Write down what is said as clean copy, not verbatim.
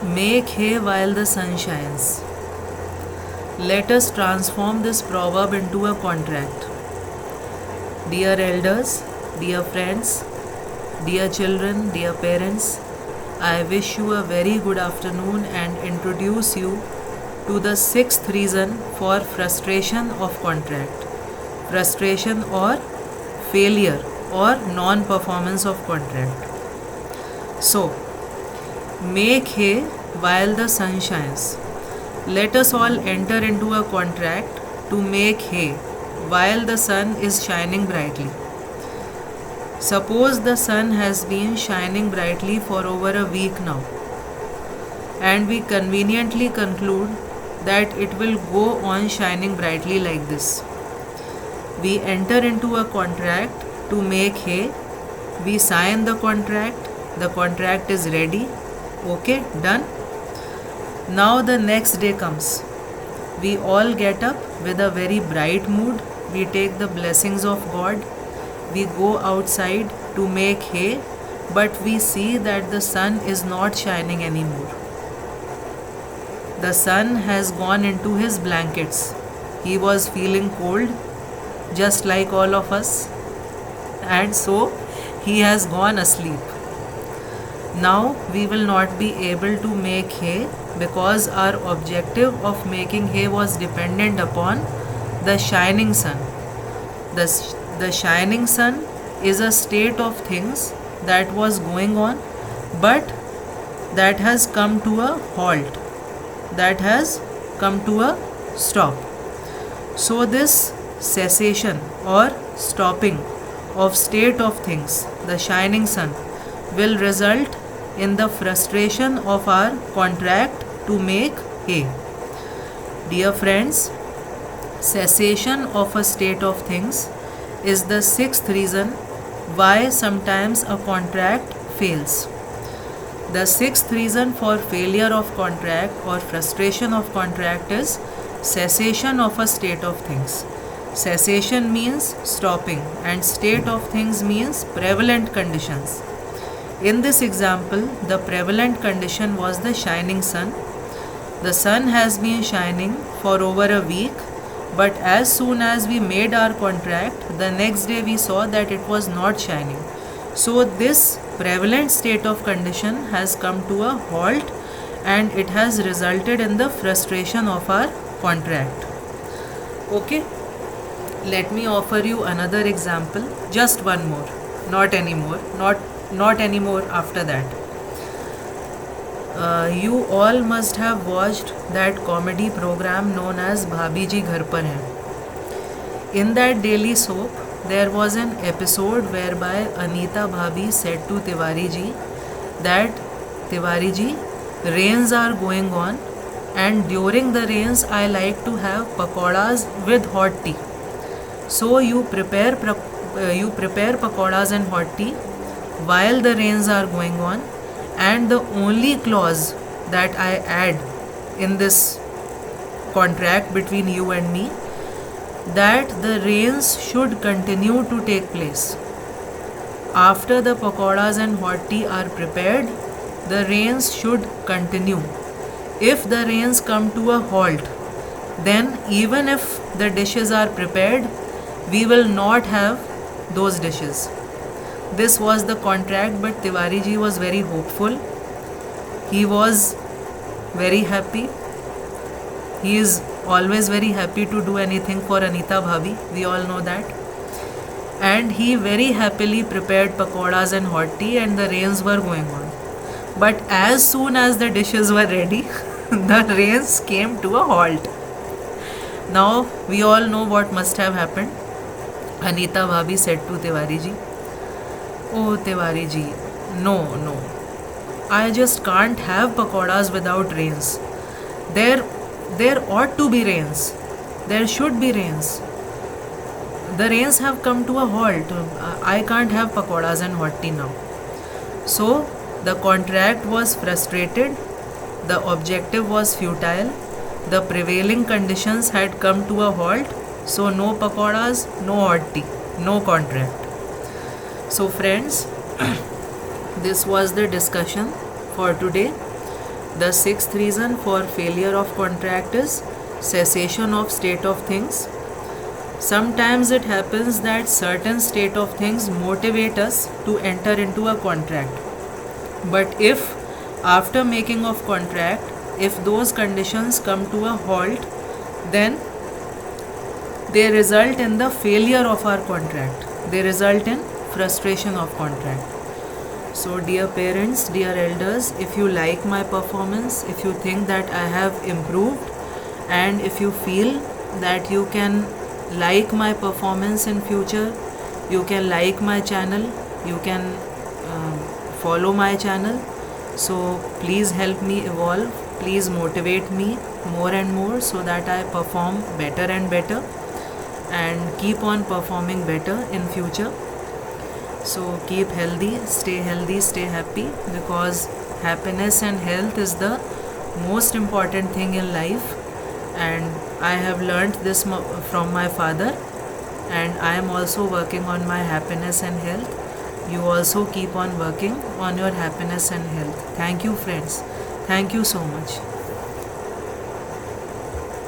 Make hay while the sun shines. Let us transform this proverb into a contract. Dear elders, dear friends, dear children, dear parents, I wish you a very good afternoon and introduce you to the sixth reason for frustration of contract. Frustration or failure or non-performance of contract. So, make hay while the sun shines. Let us all enter into a contract to make hay while the sun is shining brightly. Suppose the sun has been shining brightly for over a week now, and we conveniently conclude that it will go on shining brightly like this. We enter into a contract to make hay, we sign the contract is ready, okay, done. Now the next day comes. We all get up with a very bright mood, we take the blessings of God, we go outside to make hay, but we see that the sun is not shining anymore. The sun has gone into his blankets. He was feeling cold, just like all of us, and so he has gone asleep. Now we will not be able to make hay because our objective of making hay was dependent upon the shining sun. The shining sun is a state of things that was going on, but that has come to a halt, that has come to a stop. So this cessation or stopping of state of things, the shining sun, will result in the frustration of our contract to make hay. Dear friends, cessation of a state of things is the sixth reason why sometimes a contract fails. The sixth reason for failure of contract or frustration of contract is cessation of a state of things. Cessation means stopping and state of things means prevalent conditions. In this example, the prevalent condition was the shining sun. The sun has been shining for over a week, but as soon as we made our contract, the next day we saw that it was not shining. So this prevalent state of condition has come to a halt and it has resulted in the frustration of our contract. Okay, let me offer you another example, just one more, not anymore, not anymore after that. You all must have watched that comedy program known as Bhabhi Ji Ghar Par Hain. In that daily soap, there was an episode whereby Anita Bhabhi said to Tiwari Ji that Tiwari Ji, rains are going on and during the rains I like to have pakoras with hot tea. So you prepare pakoras and hot tea while the rains are going on, and the only clause that I add in this contract between you and me, that the rains should continue to take place. After the pakoras and hot tea are prepared, the rains should continue. If the rains come to a halt, then even if the dishes are prepared, we will not have those dishes. This was the contract, but Tiwari ji was very hopeful. He was very happy. He is always very happy to do anything for Anita Bhabhi. We all know that. And he very happily prepared pakoras and hot tea, and the rains were going on. But as soon as the dishes were ready, the rains came to a halt. Now we all know what must have happened. Anita Bhabhi said to Tiwari ji, "Oh Tiwari ji, no, I just can't have pakoras without rains. There ought to be rains. There should be rains. The rains have come to a halt. I can't have pakoras and hot tea now." So the contract was frustrated. The objective was futile. The prevailing conditions had come to a halt. So no pakoras, no hot tea, no contract. So friends, this was the discussion for today. The sixth reason for failure of contract is cessation of state of things. Sometimes it happens that certain state of things motivate us to enter into a contract. But if after making of contract, if those conditions come to a halt, then they result in the failure of our contract. They result in frustration of contract. So dear parents, dear elders, if you like my performance, if you think that I have improved, and if you feel that you can like my performance in future, you can like my channel, you can follow my channel. So please help me evolve, please motivate me more and more so that I perform better and better and keep on performing better in future. So keep healthy, stay happy, because happiness and health is the most important thing in life. And I have learnt this from my father, and I am also working on my happiness and health. You also keep on working on your happiness and health. Thank you, friends. Thank you so much.